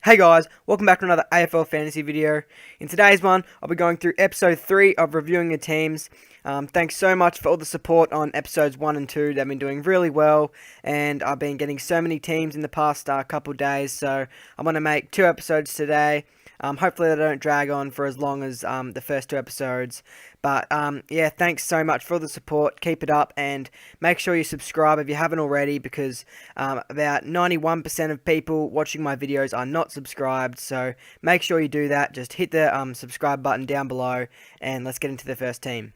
Hey guys, welcome back to another AFL fantasy video. In today's one, I'll be going through episode 3 of reviewing the teams. Thanks so much for all the support on episodes 1 and 2. They've been doing really well, and I've been getting so many teams in the past couple days, so I'm going to make 2 episodes today. Hopefully they don't drag on for as long as the first 2 episodes. But yeah, thanks so much for the support. Keep it up, and make sure you subscribe if you haven't already, because about 91% of people watching my videos are not subscribed. So make sure you do that. Just hit the subscribe button down below, and let's get into the first team.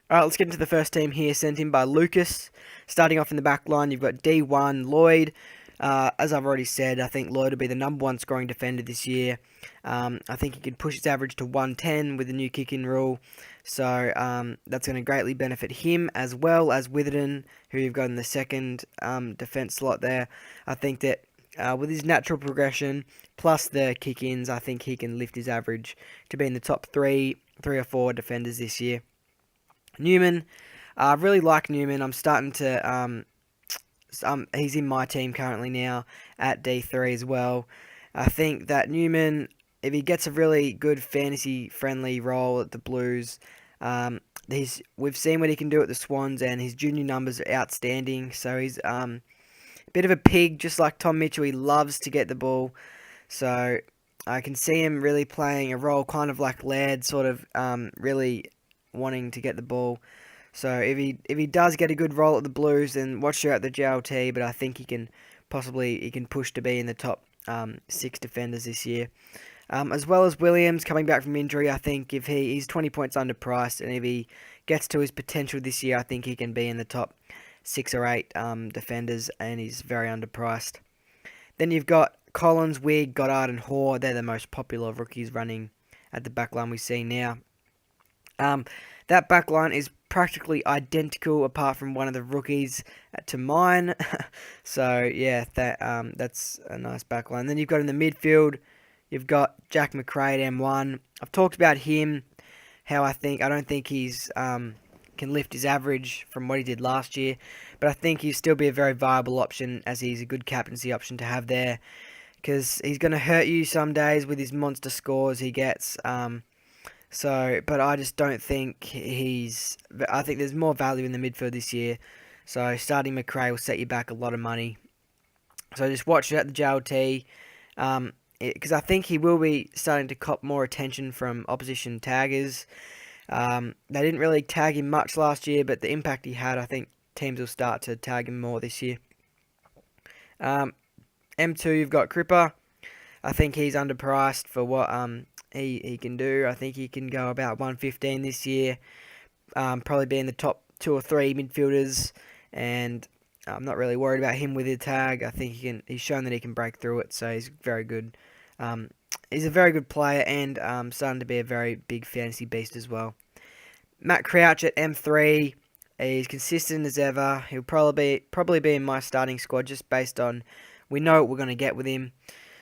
Alright, let's get into the first team here, sent in by Lucas. Starting off in the back line, you've got D1 Lloyd. As I've already said, I think Lloyd will be the number 1 scoring defender this year. I think he could push his average to 110 with the new kick-in rule. So that's going to greatly benefit him, as well as Witherden, who you've got in the second defence slot there. I think that with his natural progression, plus the kick-ins, I think he can lift his average to be in the top 3 or 4 defenders this year. Newman, I really like Newman. I'm starting to he's in my team currently now at D3 as well. I think that Newman, if he gets a really good fantasy-friendly role at the Blues, we've seen what he can do at the Swans, and his junior numbers are outstanding. So he's a bit of a pig, just like Tom Mitchell. He loves to get the ball. So I can see him really playing a role kind of like Laird, sort of really wanting to get the ball. So if he does get a good role at the Blues, then watch out the JLT. But I think he can push to be in the top 6 defenders this year, as well as Williams coming back from injury. I think if he's 20 points underpriced, and if he gets to his potential this year, I think he can be in the top 6 or 8 defenders, and he's very underpriced. Then you've got Collins, Wigg, Goddard, and Hoare. They're the most popular rookies running at the back line we see now. That back line is practically identical, apart from one of the rookies to mine. So yeah, that's a nice back line. Then you've got in the midfield, you've got Jack Macrae at M1. I've talked about him, how I don't think he's can lift his average from what he did last year, but I think he'll still be a very viable option, as he's a good captaincy option to have there, because he's going to hurt you some days with his monster scores he gets. But I just don't think I think there's more value in the midfield this year. So starting Macrae will set you back a lot of money. So just watch it at the JLT, because I think he will be starting to cop more attention from opposition taggers. They didn't really tag him much last year, but the impact he had, I think teams will start to tag him more this year. M2, you've got Cripper. I think he's underpriced for what he can do. I think he can go about 115 this year. Probably be in the top 2 or 3 midfielders, and I'm not really worried about him with the tag. I think he's shown that he can break through it, so he's very good. He's a very good player, and starting to be a very big fantasy beast as well. Matt Crouch at M3. He's consistent as ever. He'll probably be in my starting squad, just based on we know what we're going to get with him.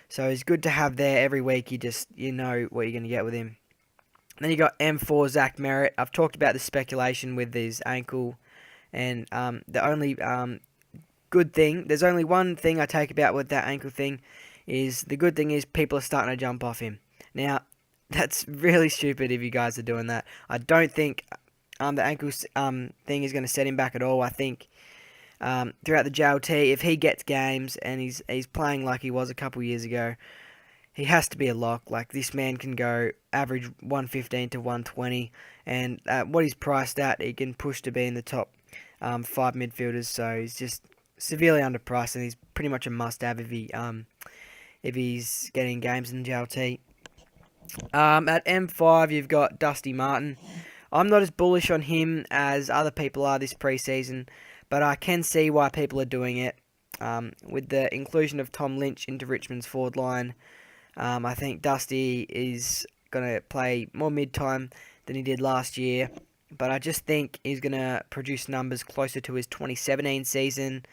So he's good to have there every week. You know what you're going to get with him. Then you got M4 Zach Merritt. I've talked about the speculation with his ankle, and the only good thing, there's only one thing I take about with that ankle thing, is the good thing is people are starting to jump off him. Now, that's really stupid if you guys are doing that. I don't think the ankle thing is going to set him back at all. I think throughout the JLT, if he gets games and he's playing like he was a couple years ago, he has to be a lock. Like, this man can go average 115 to 120, and what he's priced at, he can push to be in the top 5 midfielders. So he's just severely underpriced, and he's pretty much a must-have if he's getting games in JLT. At M5, you've got Dusty Martin. I'm not as bullish on him as other people are this preseason, but I can see why people are doing it. With the inclusion of Tom Lynch into Richmond's forward line, I think Dusty is going to play more mid-time than he did last year, but I just think he's going to produce numbers closer to his 2018 season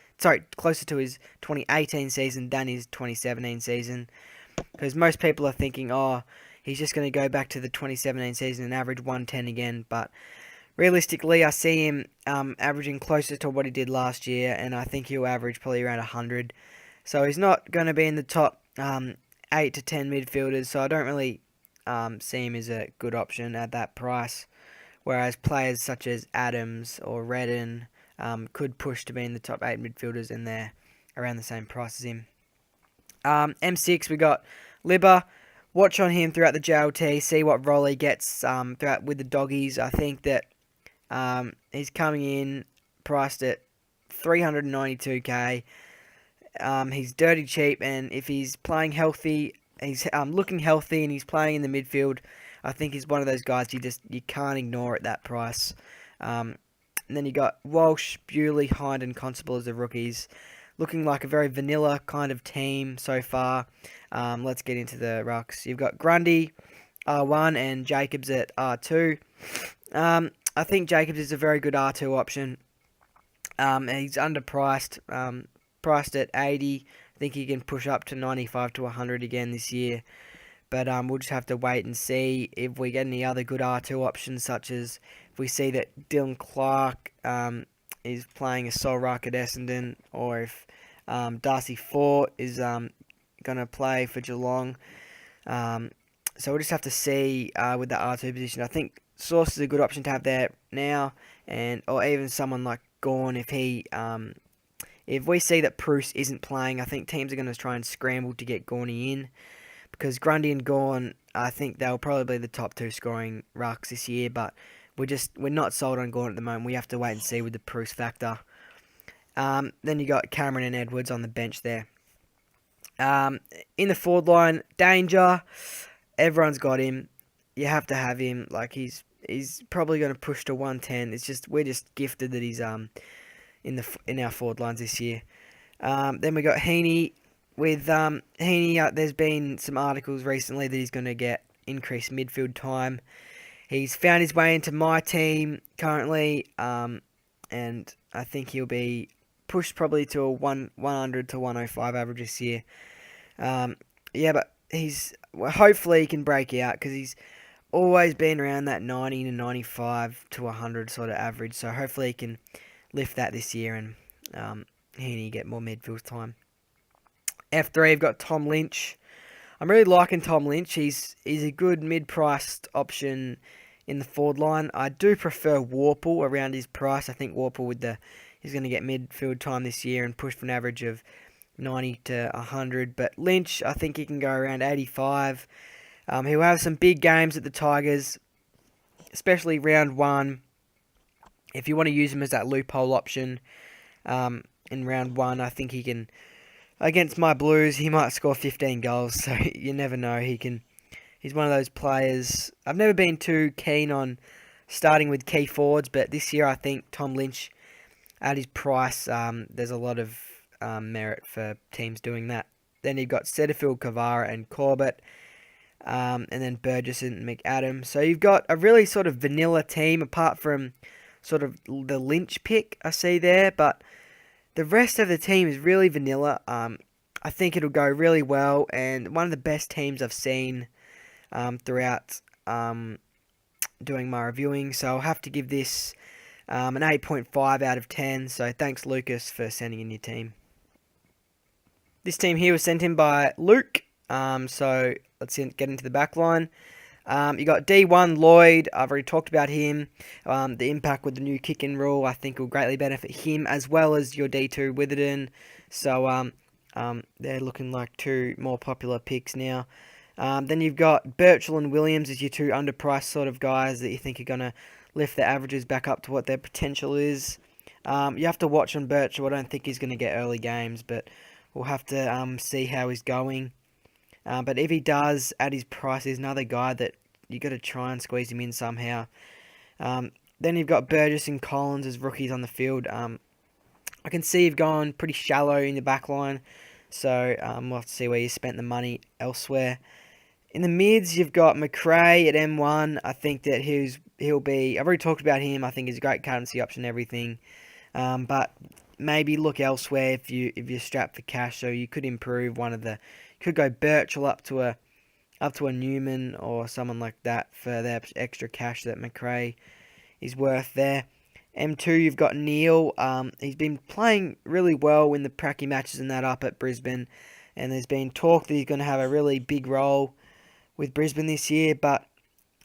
than his 2017 season, because most people are thinking, oh, he's just going to go back to the 2017 season and average 110 again, but realistically, I see him averaging closer to what he did last year, and I think he'll average probably around 100. So he's not going to be in the top 8 to 10 midfielders, so I don't really see him as a good option at that price. Whereas players such as Adams or Redden could push to be in the top 8 midfielders, and they're around the same price as him. M6, we got Libba. Watch on him throughout the JLT, see what role he gets throughout with the doggies. I think that he's coming in priced at 392k. He's dirty cheap, and if he's playing healthy, he's looking healthy, and he's playing in the midfield, I think he's one of those guys you can't ignore at that price. And then you got Walsh, Bewley, Hind, and Constable as the rookies. Looking like a very vanilla kind of team so far. Let's get into the rucks. You've got Grundy, R1, and Jacobs at R2. I think Jacobs is a very good R2 option. He's underpriced, priced at 80. I think he can push up to 95 to 100 again this year. But we'll just have to wait and see if we get any other good R2 options, such as if we see that Dylan Clark is playing a sole ruck at Essendon, or if Darcy Fort is going to play for Geelong. So we'll just have to see with the R2 position. I think Source is a good option to have there now, or even someone like Gawn if we see that Bruce isn't playing. I think teams are going to try and scramble to get Gawney in, because Grundy and Gawn, I think they'll probably be the top 2 scoring rucks this year, but we're not sold on Gawn at the moment. We have to wait and see with the Bruce factor. Then you got Cameron and Edwards on the bench there. In the forward line, Danger. Everyone's got him. You have to have him. Like he's probably going to push to 110. We're just gifted that he's in our forward lines this year. Then we got Heaney. With Heaney, there's been some articles recently that he's going to get increased midfield time. He's found his way into my team currently, and I think he'll be pushed probably to a 100 to 105 average this year. But hopefully he can break out, because he's always been around that 90 to 95 to 100 sort of average. So hopefully he can lift that this year, and Heaney get more midfield time. F3, you've got Tom Lynch. I'm really liking Tom Lynch. He's a good mid-priced option in the forward line. I do prefer Warple around his price. I think Warple he's going to get midfield time this year and push for an average of 90 to 100. But Lynch, I think he can go around 85. He'll have some big games at the Tigers, especially round 1. If you want to use him as that loophole option in round 1, I think he can. Against my Blues, he might score 15 goals, so you never know. He's one of those players. I've never been too keen on starting with key forwards, but this year I think Tom Lynch, at his price, there's a lot of merit for teams doing that. Then you've got Setterfield, Kavara, and Corbett, and then Burgess and McAdam. So you've got a really sort of vanilla team, apart from sort of the Lynch pick I see there, but the rest of the team is really vanilla. I think it'll go really well, and one of the best teams I've seen throughout doing my reviewing. So I'll have to give this an 8.5 out of 10. So thanks, Lucas, for sending in your team. This team here was sent in by Luke. So let's get into the back line. You got D1 Lloyd. I've already talked about him. The impact with the new kick-in rule, I think, will greatly benefit him, as well as your D2 Witherden. So they're looking like 2 more popular picks now. Then you've got Birchall and Williams as your 2 underpriced sort of guys that you think are going to lift their averages back up to what their potential is. You have to watch on Birchall. I don't think he's going to get early games, but we'll have to see how he's going. But if he does, at his price, he's another guy that you got to try and squeeze him in somehow. Then you've got Burgess and Collins as rookies on the field. I can see you've gone pretty shallow in the back line, so we'll have to see where you spent the money elsewhere. In the mids, you've got McRae at M1. I think that he'll be. I've already talked about him. I think he's a great currency option and everything. But maybe look elsewhere if you're strapped for cash. So you could improve one of the. You could go Birchall up to a Newman or someone like that for that extra cash that McRae is worth there. M2, you've got Neil. He's been playing really well in the pracky matches and that up at Brisbane. and there's been talk that he's going to have a really big role with Brisbane this year. But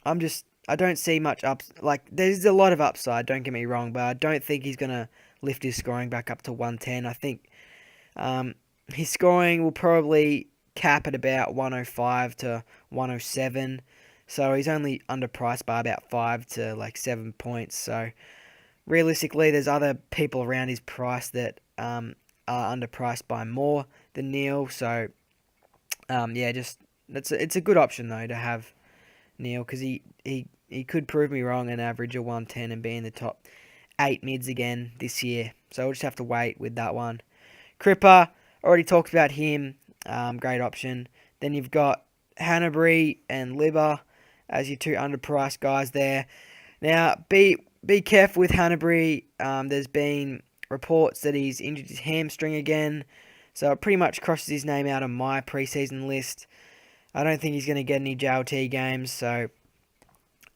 I don't see much like there's a lot of upside. Don't get me wrong, but I don't think he's going to lift his scoring back up to 110. I think um, his scoring will probably cap at about 105 to 107. So he's only underpriced by about 5 to like 7 points. So realistically, there's other people around his price that are underpriced by more than Neil. So yeah, just it's a good option though to have Neil, because he could prove me wrong and average a 110 and be in the top 8 mids again this year. So we'll just have to wait with that one. Cripper, already talked about him. Great option. Then you've got Hanbury and Libba as your two underpriced guys there. Now, be careful with Hanbury. There's been reports that he's injured his hamstring again, so it pretty much crosses his name out on my preseason list. I don't think he's going to get any JLT games, so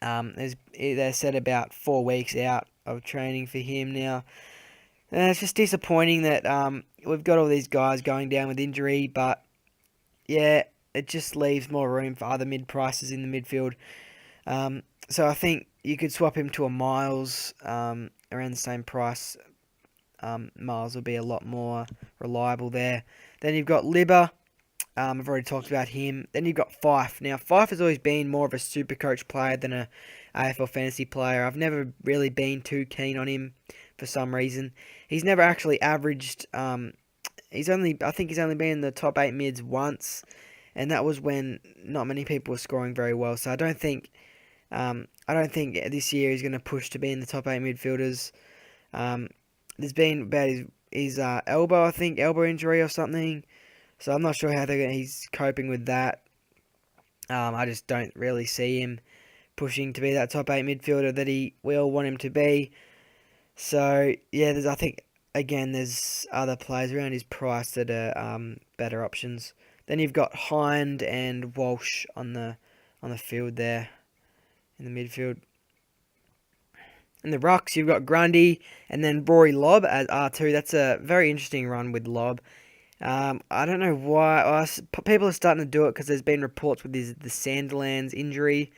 they said about 4 weeks out of training for him now. And it's just disappointing that we've got all these guys going down with injury, but yeah, it just leaves more room for other mid prices in the midfield. So I think you could swap him to a Miles around the same price. Miles will be a lot more reliable there. Then you've got Libba. I've already talked about him. Then you've got Fife. Now, Fife has always been more of a super coach player than a AFL fantasy player. I've never really been too keen on him for some reason. He's never actually averaged. I think he's only been in the top 8 mids once, and that was when not many people were scoring very well. So I don't think this year he's going to push to be in the top 8 midfielders. There's been about his elbow, I think, elbow injury or something. So I'm not sure how he's coping with that. I just don't really see him pushing to be that top 8 midfielder that we all want him to be. So yeah, I think again there's other players around his price that are better options. Then you've got Hind and Walsh on the field there in the midfield. In the rucks, you've got Grundy and then Rory Lobb as R2. That's a very interesting run with Lobb. I don't know why. People are starting to do it because there's been reports with the Sandilands injury.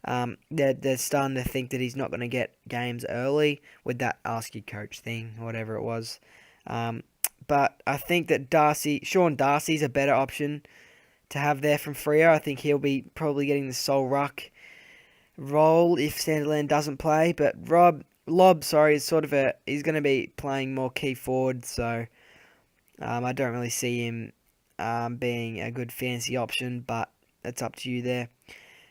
They're starting to think that he's not going to get games early with that ask your coach thing, whatever it was. But I think that Sean Darcy's a better option to have there from Freo. I think he'll be probably getting the sole ruck role if Sandiland doesn't play. But Lobb, is sort of he's going to be playing more key forward, so I don't really see him being a good fantasy option, but it's up to you there.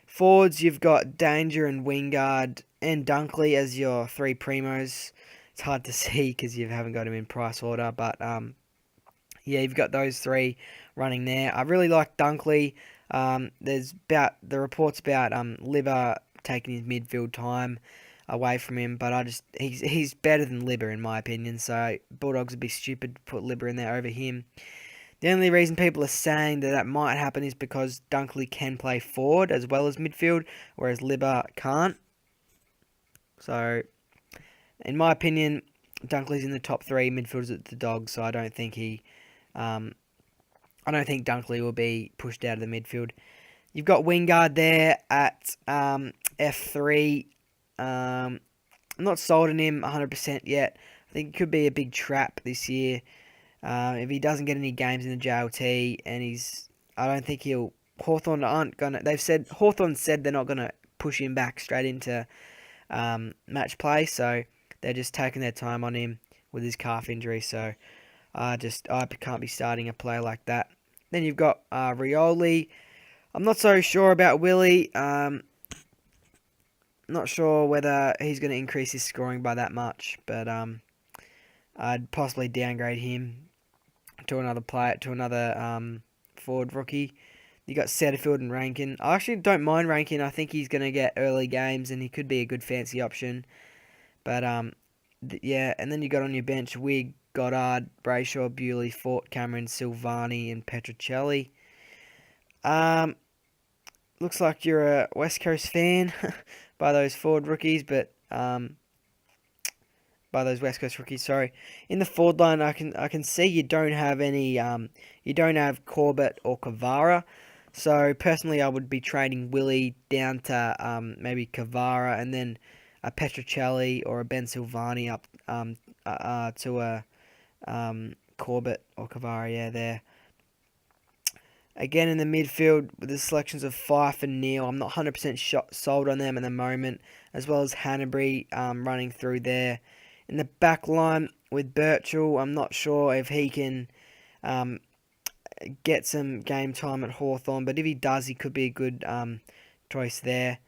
Forwards, you've got Danger and Wingard and Dunkley as your 3 primos. It's hard to see because you haven't got him in price order, but yeah, you've got those 3 running there. I really like Dunkley. There's the reports about Libba taking his midfield time away from him, but he's better than Libba in my opinion. So Bulldogs would be stupid to put Libba in there over him. The only reason people are saying that might happen is because Dunkley can play forward as well as midfield, whereas Libba can't. So, in my opinion, Dunkley's in the top 3 midfielders at the Dogs, so I don't think Dunkley will be pushed out of the midfield. You've got Wingard there at F3. I'm not sold on him 100% yet. I think it could be a big trap this year. If he doesn't get any games in the JLT, and I don't think Hawthorn aren't gonna. Hawthorn said they're not gonna push him back straight into match play, so they're just taking their time on him with his calf injury. So I can't be starting a player like that. Then you've got Rioli. I'm not so sure about Willie. Not sure whether he's going to increase his scoring by that much, but I'd possibly downgrade him to another forward rookie. You got Setterfield and Rankin. I actually don't mind Rankin. I think he's going to get early games and he could be a good fancy option. But yeah, and then you got on your bench Wigg, Goddard, Brayshaw, Bewley, Fort, Cameron, Silvani, and Petrocelli. Looks like you're a West Coast fan by those forward rookies, but by those West Coast rookies. Sorry. In the forward line, I can see you don't have any. You don't have Corbett or Kavara. So personally, I would be trading Willie down to maybe Kavara, and then a Petrocelli or a Ben Silvani up to a Corbett or Kavara. Yeah, there. Again, in the midfield, with the selections of Fife and Neal, I'm not 100% sold on them at the moment, as well as Hanbury running through there. In the back line, with Birchall, I'm not sure if he can get some game time at Hawthorn, but if he does, he could be a good choice there.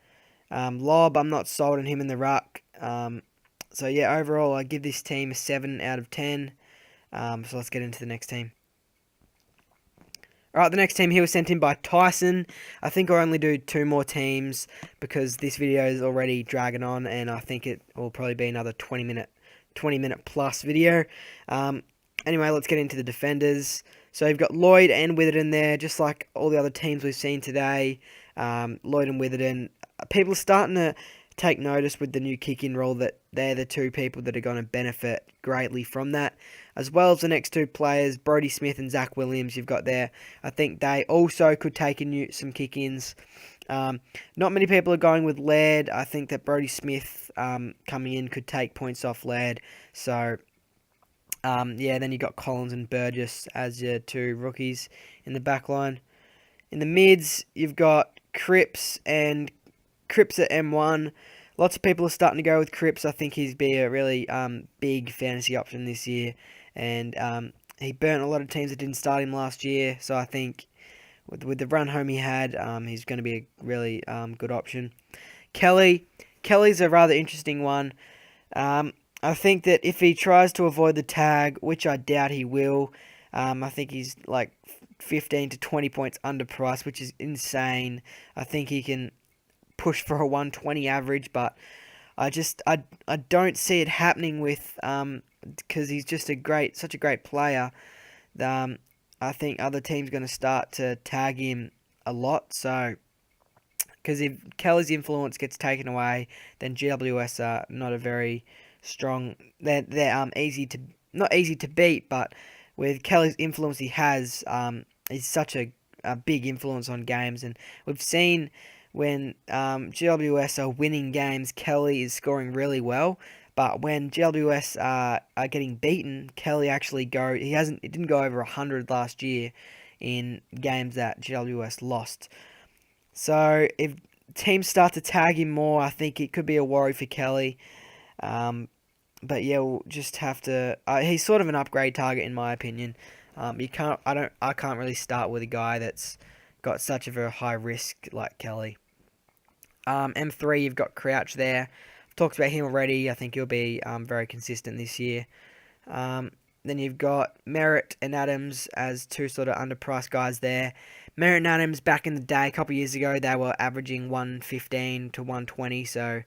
Lob, I'm not sold on him in the ruck. So yeah, overall, I give this team a 7 out of 10. So let's get into the next team. Alright, the next team here was sent in by Tyson. I think I'll only do 2 more teams because this video is already dragging on, and I think it will probably be another 20 minute plus video. Anyway, let's get into the defenders. So you've got Lloyd and Witherden there, just like all the other teams we've seen today. Lloyd and Witherden. People are starting to take notice with the new kick-in rule that they're the 2 people that are going to benefit greatly from that, as well as the next 2 players, Brodie Smith and Zach Williams, you've got there. I think they also could take in some kick-ins. Not many people are going with Laird. I think that Brodie Smith coming in could take points off Laird. So, yeah, then you've got Collins and Burgess as your 2 rookies in the back line. In the mids, you've got Cripps at M1. Lots of people are starting to go with Cripps. I think he's be a really big fantasy option this year. And he burnt a lot of teams that didn't start him last year. So I think with the run home he had, he's going to be a really good option. Kelly's a rather interesting one. I think that if he tries to avoid the tag, which I doubt he will, I think he's like 15 to 20 points underpriced, which is insane. I think he can push for a 120 average, but I don't see it happening with because he's just such a great player. I think other teams are going to start to tag him a lot. So because if Kelly's influence gets taken away, then GWS are not a very strong. They're not easy to beat, but with Kelly's influence he has, he's such a big influence on games, and we've seen when GWS are winning games, Kelly is scoring really well. But when GWS are getting beaten, Kelly actually it didn't go over 100 last year in games that GWS lost. So if teams start to tag him more, I think it could be a worry for Kelly. But yeah, we'll just have to. He's sort of an upgrade target in my opinion. I can't really start with a guy that's got such a high risk like Kelly. M3, you've got Crouch there. I've talked about him already. I think he'll be very consistent this year. Then you've got Merritt and Adams as 2 sort of underpriced guys there. Merritt and Adams, back in the day, a couple of years ago, they were averaging 115 to 120. So,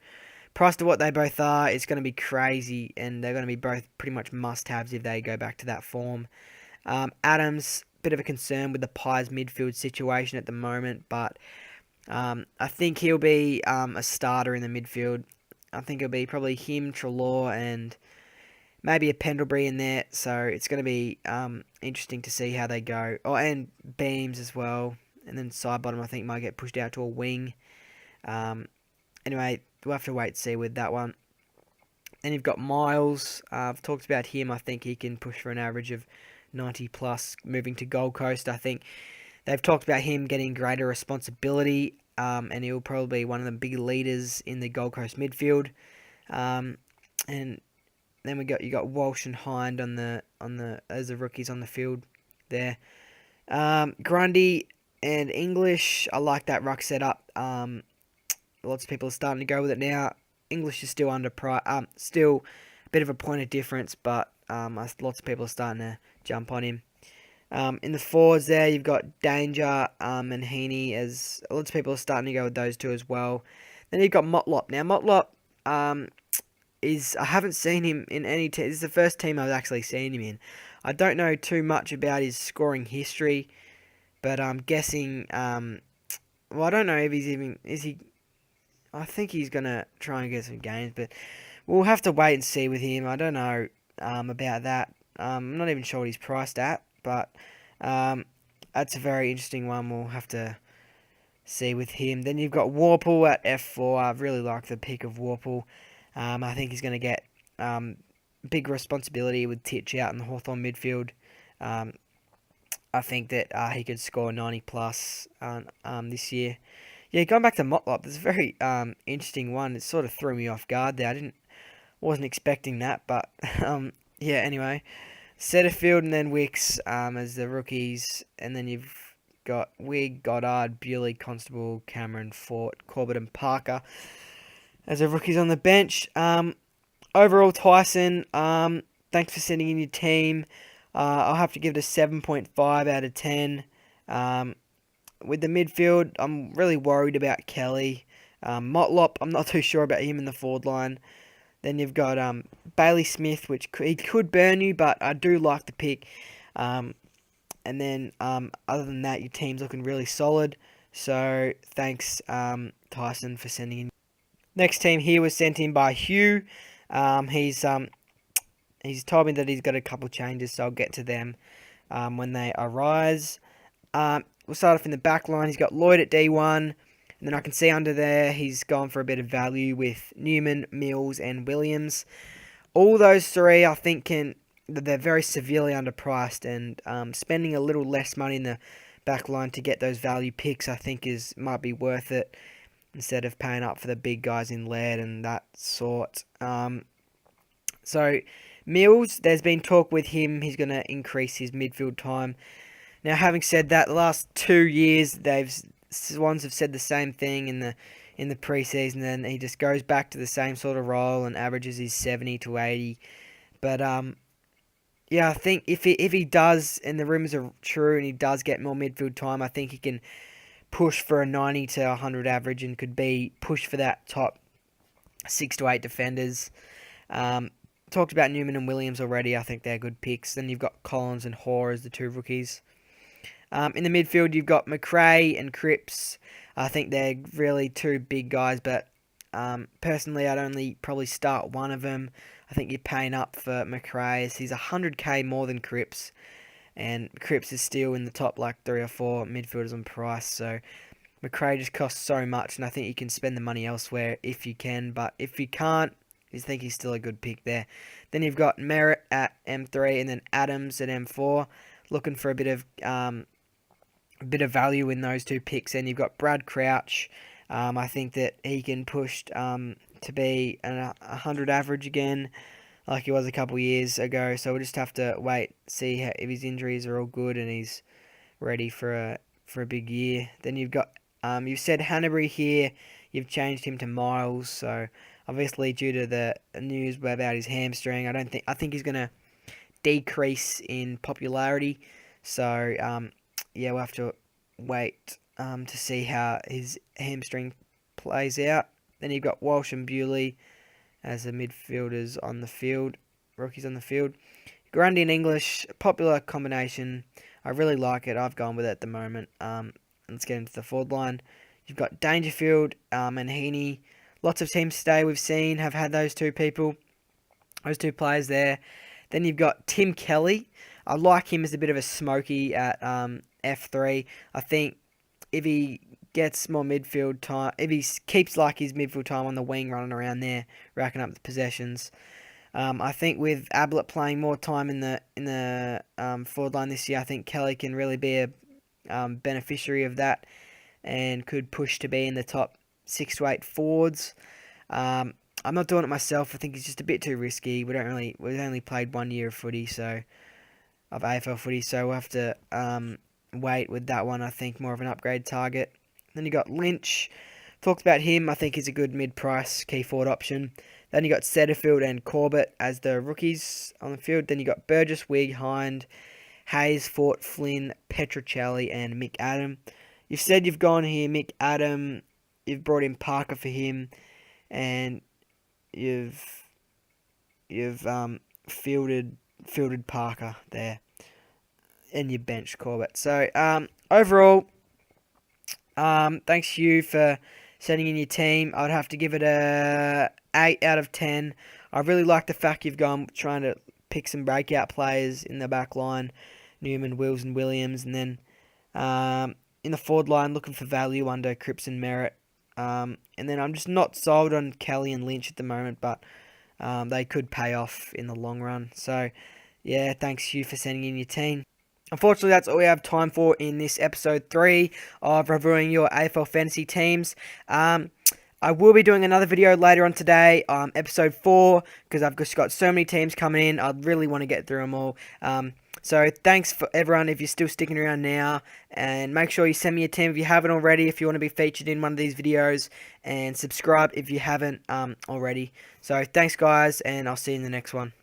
priced to what they both are, it's going to be crazy. And they're going to be both pretty much must-haves if they go back to that form. Adams, bit of a concern with the Pies midfield situation at the moment, but I think he'll be a starter in the midfield. I think it'll be probably him, Treloar, and maybe a Pendlebury in there. So it's going to be interesting to see how they go. Oh, and Beams as well. And then Sidebottom, I think, might get pushed out to a wing. Anyway, we'll have to wait and see with that one. Then you've got Miles. I've talked about him. I think he can push for an average of 90 plus moving to Gold Coast. I think they've talked about him getting greater responsibility, and he'll probably be one of the big leaders in the Gold Coast midfield. And then you got Walsh and Hind as the rookies on the field there. Grundy and English, I like that ruck setup. Lots of people are starting to go with it now. English is still underpriced, still a bit of a point of difference, but lots of people are starting to jump on him. In the forwards there, you've got Danger and Heaney, as lots of people are starting to go with those 2 as well. Then you've got Motlop. Now, Motlop I haven't seen him in any team. This is the first team I've actually seen him in. I don't know too much about his scoring history, but I'm guessing, well, I don't know if is he... I think he's going to try and get some games, but we'll have to wait and see with him. I don't know about that. I'm not even sure what he's priced at, but that's a very interesting one. We'll have to see with him. Then you've got Warple at F4. I really like the pick of Warple. I think he's going to get big responsibility with Titch out in the Hawthorn midfield. I think that he could score 90 plus this year. Yeah, going back to Motlop, there's a very interesting one. It sort of threw me off guard there. Wasn't expecting that, but yeah. Anyway, Setterfield and then Wicks as the rookies, and then you've got Wigg, Goddard, Bewley, Constable, Cameron, Fort, Corbett, and Parker as the rookies on the bench. Overall, Tyson, thanks for sending in your team. I'll have to give it a 7.5 out of 10. With the midfield, I'm really worried about Kelly. Motlop, I'm not too sure about him in the forward line. Then you've got Bailey Smith, which he could burn you, but I do like the pick. And then other than that, your team's looking really solid. So thanks, Tyson, for sending in. Next team here was sent in by Hugh. He's told me that he's got a couple changes, so I'll get to them when they arise. We'll start off in the back line. He's got Lloyd at D1. And then I can see under there he's gone for a bit of value with Newman, Mills, and Williams. All those three, I think, they're very severely underpriced, and spending a little less money in the back line to get those value picks, I think, might be worth it instead of paying up for the big guys in lead and that sort. So Mills, there's been talk with him. He's going to increase his midfield time. Now, having said that, the last 2 years, Swans have said the same thing in the preseason, and he just goes back to the same sort of role and averages his 70 to 80. But yeah, I think if he does, and the rumours are true, and he does get more midfield time, I think he can push for a 90 to 100 average and could be pushed for that top 6 to 8 defenders. Talked about Newman and Williams already. I think they're good picks. Then you've got Collins and Hoare as the two rookies. In the midfield, you've got McRae and Cripps. I think they're really two big guys, but personally, I'd only probably start one of them. I think you're paying up for McRae, as he's 100k more than Cripps, and Cripps is still in the top 3 or 4 midfielders on price. So McRae just costs so much, and I think you can spend the money elsewhere if you can. But if you can't, I think he's still a good pick there. Then you've got Merritt at M3, and then Adams at M4. Looking for a bit of value in those two picks. And you've got Brad Crouch. I think that he can push to be a 100 average again, like he was a couple years ago. So we'll just have to wait, see if his injuries are all good and he's ready for a big year. Then you've got you've said Hanbury here. You've changed him to Miles. So obviously due to the news about his hamstring, I think he's gonna decrease in popularity. So yeah, we'll have to wait to see how his hamstring plays out. Then you've got Walsh and Bewley as the midfielders on the field, rookies on the field. Grundy and English, popular combination. I really like it. I've gone with it at the moment. Let's get into the forward line. You've got Dangerfield and Heaney. Lots of teams today we've seen have had those two players there. Then you've got Tim Kelly. I like him as a bit of a smoky at F3. I think if he gets more midfield time, if he keeps his midfield time on the wing, running around there, racking up the possessions, I think with Ablett playing more time in the forward line this year, I think Kelly can really be a beneficiary of that and could push to be in the top 6 to 8 forwards. I'm not doing it myself. I think it's just a bit too risky. We've only played 1 year of footy, so of AFL footy, so we'll have to wait with that one. I think more of an upgrade target. Then you got Lynch. Talked about him. I think he's a good mid-price key forward option. Then you got Setterfield and Corbett as the rookies on the field. Then you got Burgess, Wigg, Hind, Hayes, Fort, Flynn, Petruccelli, and Mick Adam. You've said you've gone here, Mick Adam. You've brought in Parker for him, and you've fielded Parker there, and you benched Corbett. So overall, thanks Hugh for sending in your team. I'd have to give it a 8 out of 10. I really like the fact you've gone trying to pick some breakout players in the back line, Newman, Wills, and Williams, and then in the forward line looking for value under Cripps and Merritt. And then I'm just not sold on Kelly and Lynch at the moment, but they could pay off in the long run. So, yeah, thanks Hugh for sending in your team. Unfortunately, that's all we have time for in this episode 3 of reviewing your AFL fantasy teams. I will be doing another video later on today, episode 4, because I've just got so many teams coming in. I really want to get through them all. So thanks for everyone if you're still sticking around now, and make sure you send me a team if you haven't already, if you want to be featured in one of these videos, and subscribe if you haven't already. So thanks guys, and I'll see you in the next one.